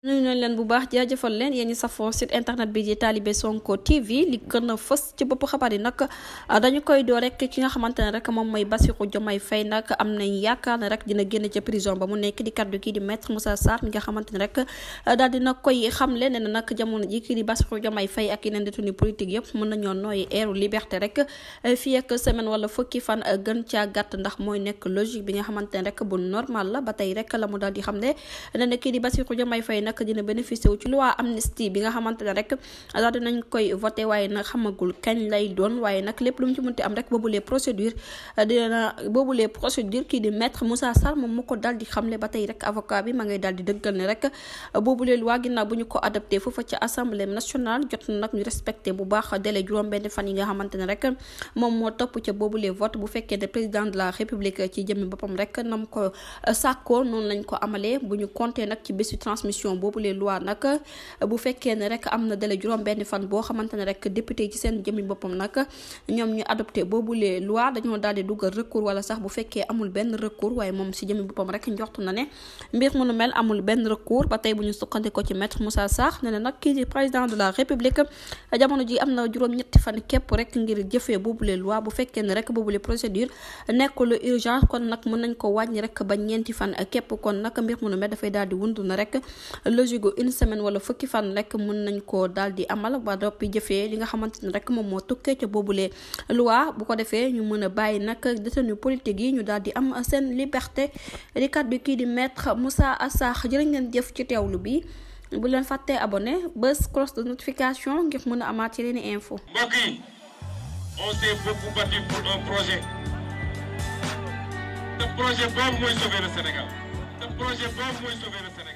nuyu nañ leen bu baax jaajëfal leen yéen ñi safoo site internet bi di Talibé Sonko TV li gën a fës ci bopp xabaar yi nag dañu koy doo rek ki nga xamante ne rek moom mooy Bassirou Diomaye Faye nag am nañ yaakaar ne rek dina génn ca prison ba mu nekk di kaddu kii di maître Moussa Sarr mi nga xamante ne rek daal dina koy xamle ne nag jamono ji kii di Bassirou Diomaye Faye ak yeneen détenu politique yëpp mën nañoo nooyi eeru liberté rek fii ak semaine wala fukki fan gën caa gàtt ndax mooy nekk logique bi nga xamante ne rek bu normal la ba tey rek la mu daal di xam ne ne kii di Bassirou Diomaye Faye nag dina bénéficier wu ci loi amnistie bi nga xamante ne rek daal dinañ koy voté waaye nag xamagul kañ lay doon waaye nag lépp lu mu ci mënti am rek boobulee procédure kii di maître Moussa Sarr moom mu ko daal di xamle ba tey rek avocat bi ma ngay daal di dëggal ne rek boobulee loi ginnaaw bu ñu ko adopté foofa ci assemblée nationale jot na nag ñu respecté bu baax délai juróom-benn fan yi nga xamante ne rek moom moo topp ca boobulee vote bu fekkee ne président de la république ci jëmmi boppam rek nam ko sàkkoo noonu lañ ko amalee bu ñu compté nag ci bésu transmission boobulee loi nag bu fekkee ne rek am na délai juróom-benn fan boo xamante ne rek député ci seen jëmmi boppam nag ñoom ñu adopté boobulee loi dañoo daal di dugal recours wala sax bu fekkee amul benn recours waaye moom si jëmmi boppam rek njortu na ne mbir mu nu mel amul benn recours ba tey bu ñu sukkandikoo ci maître Moussa Sarr ne nag kii di président de la république jamono ji am na juróom-ñetti fan képp rek ngir jëfee boobulee loi bu fekkee ne rek boobulee procédure nekkul urgence kon nag mën nañ ko wàññi rek ba ñeenti fan képp kon nag mbir mu nu mel dafay daal di wundu na rek logique une semaine wala fukki fan rek mën nañ koo daal di amal ba doppi jëfee li nga xamante ne rek moom moo tukkee ca boobulee loi bu ko defee ñu mën a bàyyi nag détenu politique yi ñu daal di am seen liberté di kàddu kii di maître Moussa Sarr jërë ngeen jëf ci teewlu bi bu leen fàttee abonné bës cloche de notification ngir mën a amaat yeneen i info. mbokk yi on s'est beaucoup battu pour un projet. Ce projet boobu mooy sauver le Sénégal. Ce projet boobu mooy sauver le Sénégal.